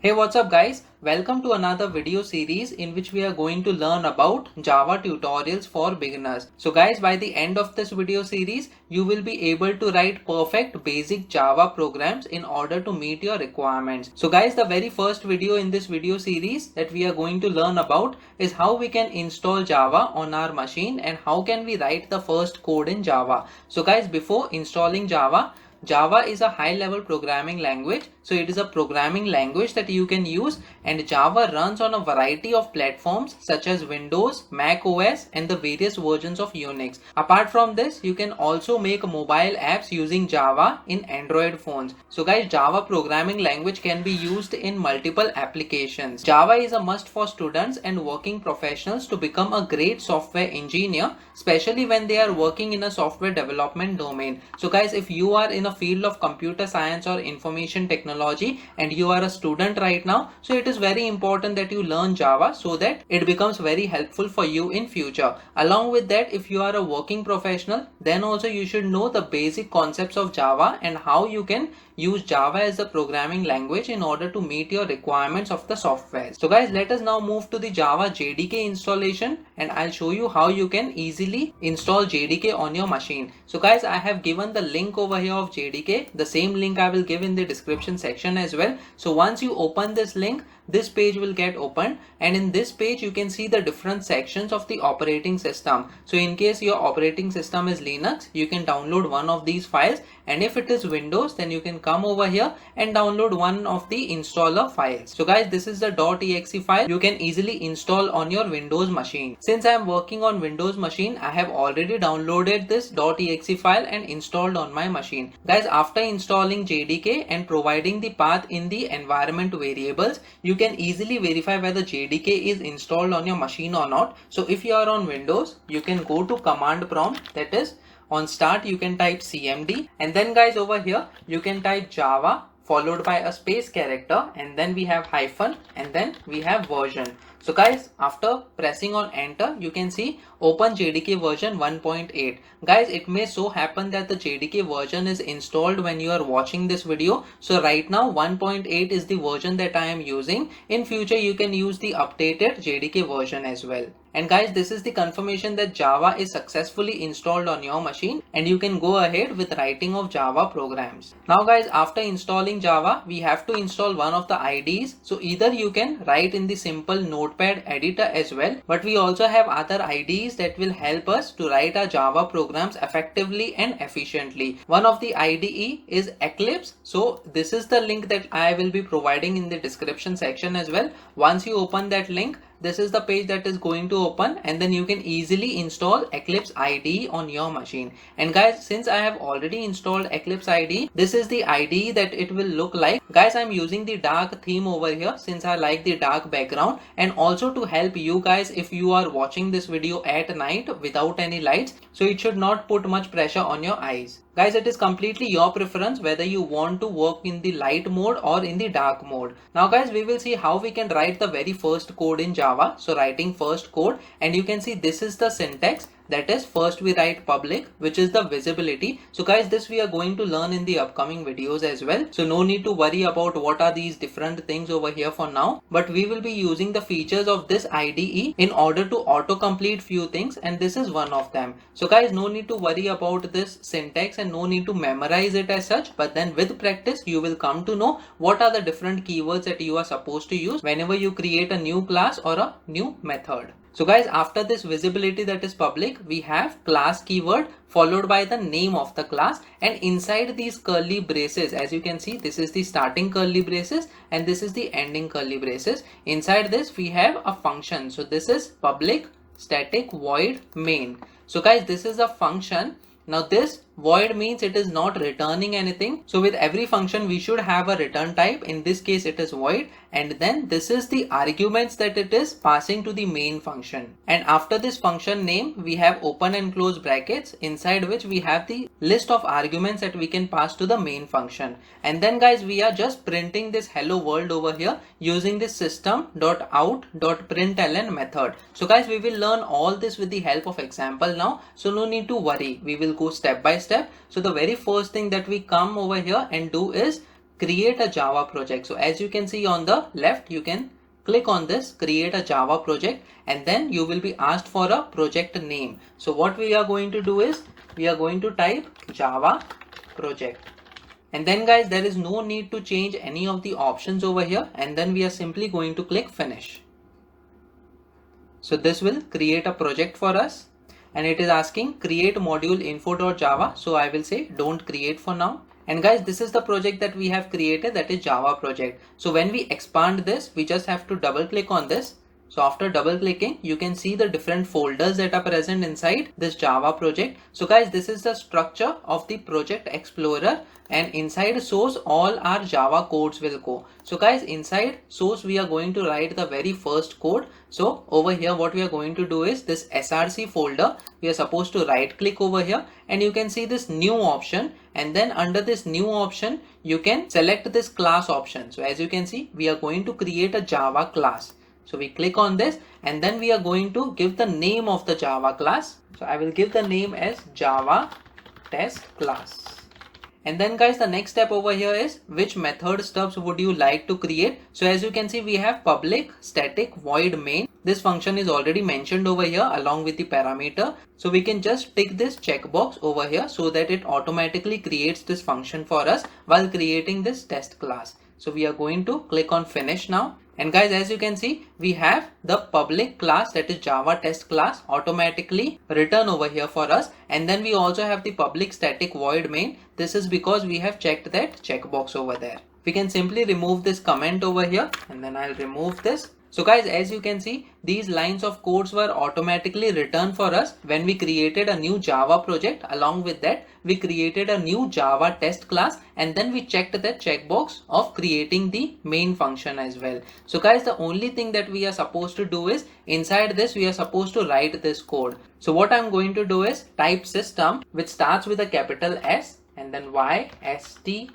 Hey, what's up guys? Welcome to another video series in which we are going to learn about Java tutorials for beginners. So guys, by the end of this video series, you will be able to write perfect basic Java programs in order to meet your requirements. So guys, the very first video in this video series that we are going to learn about is how we can install Java on our machine and how can we write the first code in Java. So guys, before installing Java is a high level programming language. So it is a programming language that you can use, and Java runs on a variety of platforms such as Windows, Mac OS and the various versions of Unix. Apart from this, you can also make mobile apps using Java in Android phones. So guys, Java programming language can be used in multiple applications. Java is a must for students and working professionals to become a great software engineer, especially when they are working in a software development domain. So guys, if you are in a field of computer science or information technology and you are a student right now, so it is very important that you learn Java so that it becomes very helpful for you in future. Along with that, if you are a working professional, then also you should know the basic concepts of Java and how you can use Java as a programming language in order to meet your requirements of the software. So guys, let us now move to the Java JDK installation, and I'll show you how you can easily install JDK on your machine. So guys, I have given the link over here of JDK. The same link I will give in the description section as well. So once you open this link, this page will get opened, and in this page you can see the different sections of the operating system. So in case your operating system is Linux, you can download one of these files, and if it is Windows, then you can come over here and download one of the installer files. So guys, this is the .exe file you can easily install on your Windows machine. Since I am working on Windows machine, I have already downloaded this .exe file and installed on my machine. Guys, after installing JDK and providing the path in the environment variables, you can easily verify whether JDK is installed on your machine or not. So if you are on Windows, you can go to command prompt, that is on start you can type cmd, and then guys over here you can type Java followed by a space character, and then we have hyphen, and then we have version. So guys, after pressing on enter, you can see open JDK version 1.8. Guys, it may so happen that the JDK version is installed when you are watching this video. So right now 1.8 is the version that I am using. In future you can use the updated JDK version as well. And guys, this is the confirmation that Java is successfully installed on your machine, and you can go ahead with writing of Java programs. Now guys, after installing Java, we have to install one of the IDEs. So either you can write in the simple notepad editor as well, but we also have other IDEs that will help us to write our Java programs effectively and efficiently. One of the IDE is Eclipse. So this is the link that I will be providing in the description section as well. Once you open that link, this is the page that is going to open, and then you can easily install Eclipse IDE on your machine. And guys, since I have already installed Eclipse IDE, this is the IDE that it will look like. Guys, I'm using the dark theme over here since I like the dark background, and also to help you guys if you are watching this video at night without any lights, so it should not put much pressure on your eyes. Guys, it is completely your preference whether you want to work in the light mode or in the dark mode. Now guys, we will see how we can write the very first code in Java. So writing first code, and you can see this is the syntax. That is, first we write public, which is the visibility. So guys, this we are going to learn in the upcoming videos as well. So no need to worry about what are these different things over here for now. But we will be using the features of this IDE in order to auto-complete few things, and this is one of them. So guys, no need to worry about this syntax and no need to memorize it as such. But then with practice, you will come to know what are the different keywords that you are supposed to use whenever you create a new class or a new method. So guys, after this visibility, that is public, we have class keyword followed by the name of the class, and inside these curly braces, as you can see, this is the starting curly braces and this is the ending curly braces. Inside this we have a function. So this is public static void main. So guys, this is a function. Now this void means it is not returning anything. So with every function we should have a return type. In this case it is void, and then this is the arguments that it is passing to the main function. And after this function name we have open and close brackets, inside which we have the list of arguments that we can pass to the main function. And then guys, we are just printing this hello world over here using this system.out.println method. So guys, we will learn all this with the help of example now, so no need to worry, we will go step by step. So the very first thing that we come over here and do is create a Java project. So as you can see on the left, you can click on this create a Java project, and then you will be asked for a project name. So what we are going to do is we are going to type Java project. And then guys, there is no need to change any of the options over here, and then we are simply going to click finish. So this will create a project for us, and it is asking create module info.java. So I will say don't create for now. And guys, this is the project that we have created, that is Java project. So when we expand this, we just have to double click on this. So after double clicking, you can see the different folders that are present inside this Java project. So guys, this is the structure of the project explorer, and inside source all our Java codes will go. So guys, inside source we are going to write the very first code. So over here what we are going to do is this src folder, we are supposed to right click over here, and you can see this new option, and then under this new option you can select this class option. So as you can see, we are going to create a Java class. So we click on this, and then we are going to give the name of the Java class. So I will give the name as Java test class. And then guys, the next step over here is which method stubs would you like to create. So as you can see, we have public static void main. This function is already mentioned over here along with the parameter. So we can just tick this checkbox over here so that it automatically creates this function for us while creating this test class. So we are going to click on finish now. And guys, as you can see, we have the public class, that is Java test class, automatically written over here for us. And then we also have the public static void main. This is because we have checked that checkbox over there. We can simply remove this comment over here, and then I'll remove this. So guys, as you can see, these lines of codes were automatically written for us when we created a new Java project. Along with that, we created a new Java test class, and then we checked that checkbox of creating the main function as well. So guys, the only thing that we are supposed to do is inside this, we are supposed to write this code. So what I'm going to do is type system, which starts with a capital S and then YSTEM.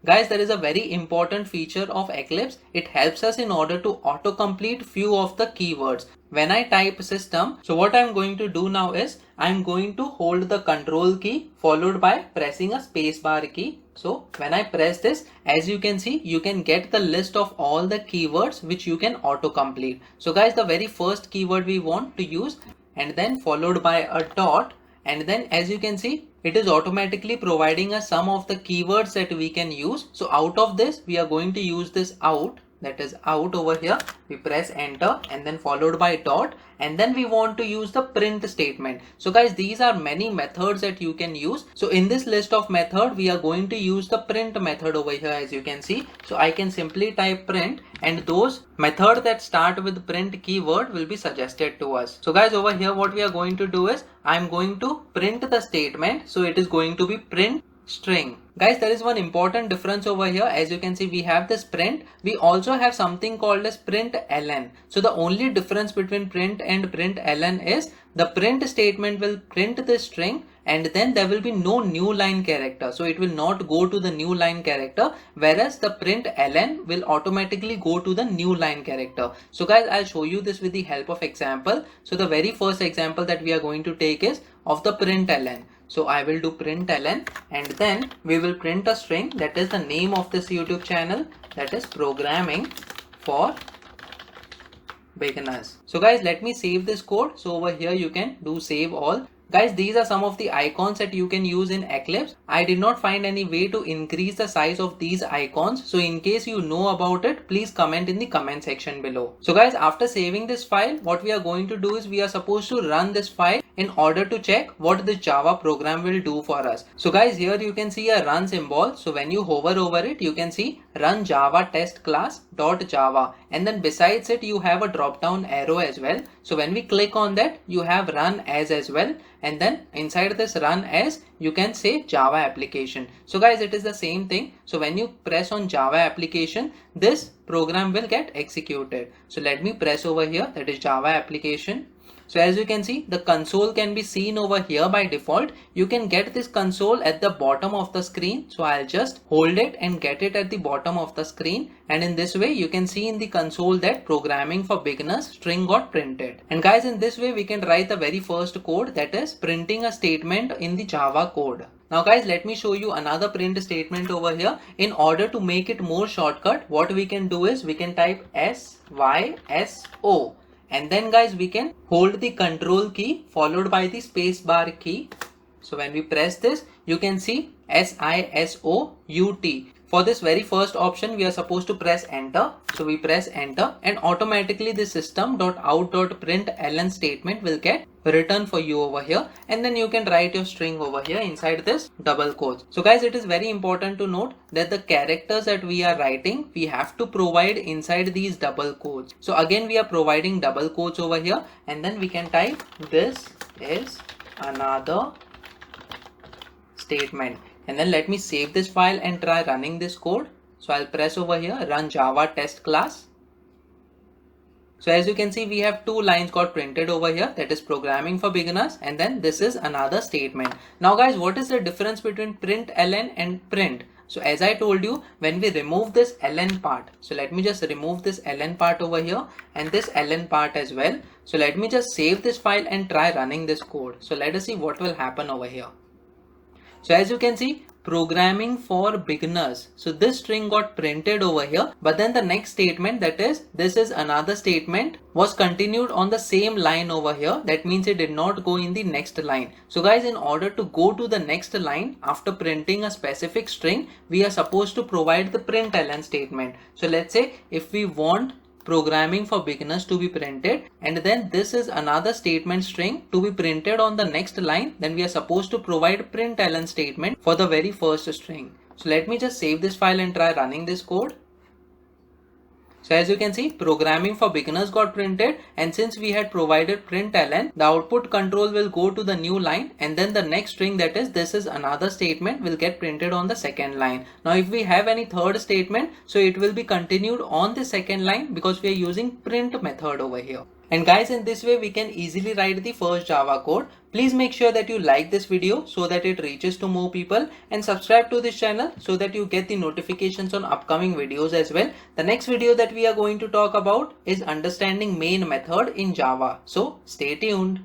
Guys, there is a very important feature of Eclipse. It helps us in order to autocomplete few of the keywords. When I type system, so what I'm going to do now is I'm going to hold the control key followed by pressing a spacebar key. So when I press this, as you can see, you can get the list of all the keywords which you can autocomplete. So guys, the very first keyword we want to use, and then followed by a dot, and then as you can see, it is automatically providing us some of the keywords that we can use. So out of this, we are going to use this out, that is out over here. We press enter and then followed by dot, and then we want to use the print statement. So guys, these are many methods that you can use. So in this list of method, we are going to use the print method over here, as you can see. So I can simply type print, and those methods that start with print keyword will be suggested to us. So guys, over here what we are going to do is I'm going to print the statement. So it is going to be print string. Guys, there is one important difference over here. As you can see, we have this print. We also have something called as print ln. So the only difference between print and print ln is the print statement will print the string, and then there will be no new line character. So it will not go to the new line character, whereas the print ln will automatically go to the new line character. So guys, I'll show you this with the help of example. So the very first example that we are going to take is of the print ln. So I will do print ln, and then we will print a string, that is the name of this YouTube channel, that is programming for beginners. So guys, let me save this code. So over here you can do save all. Guys, these are some of the icons that you can use in Eclipse. I did not find any way to increase the size of these icons. So in case you know about it, please comment in the comment section below. So guys, after saving this file, what we are going to do is we are supposed to run this file in order to check what the Java program will do for us. So guys, here you can see a run symbol. So when you hover over it, you can see run Java test class .java, and then besides it you have a drop down arrow as well. So when we click on that, you have run as well, and then inside this run as, you can say Java application. So guys, it is the same thing. So when you press on Java application, this program will get executed. So let me press over here, that is Java application. So as you can see, the console can be seen over here by default. You can get this console at the bottom of the screen. So I'll just hold it and get it at the bottom of the screen. And in this way, you can see in the console that programming for beginners string got printed. And guys, in this way, we can write the very first code, that is printing a statement in the Java code. Now guys, let me show you another print statement over here. In order to make it more shortcut, what we can do is we can type SYSO, and then guys we can hold the control key followed by the space bar key. So when we press this, you can see SISOUT. For this very first option, we are supposed to press enter. So we press enter and automatically the system.out.println statement will get written for you over here, and then you can write your string over here inside this double quotes. So guys, it is very important to note that the characters that we are writing, we have to provide inside these double quotes. So again, we are providing double quotes over here, and then we can type this is another statement. And then let me save this file and try running this code. So I'll press over here, run Java test class. So as you can see, we have two lines got printed over here, that is programming for beginners, and then this is another statement. Now guys, what is the difference between println and print? So as I told you, when we remove this ln part, so let me just remove this ln part over here and this ln part as well. So let me just save this file and try running this code. So let us see what will happen over here. So as you can see, programming for beginners. So this string got printed over here, but then the next statement, that is this is another statement, was continued on the same line over here. That means it did not go in the next line. So guys, in order to go to the next line after printing a specific string, we are supposed to provide the println statement. So let's say if we want programming for beginners to be printed, and then this is another statement string to be printed on the next line, then we are supposed to provide println statement for the very first string. So let me just save this file and try running this code. So as you can see, programming for beginners got printed, and since we had provided println, the output control will go to the new line, and then the next string, that is this is another statement, will get printed on the second line. Now if we have any third statement, so it will be continued on the second line because we are using print method over here. And guys, in this way we can easily write the first Java code. Please make sure that you like this video so that it reaches to more people, and subscribe to this channel so that you get the notifications on upcoming videos as well. The next video that we are going to talk about is understanding main method in Java. So stay tuned.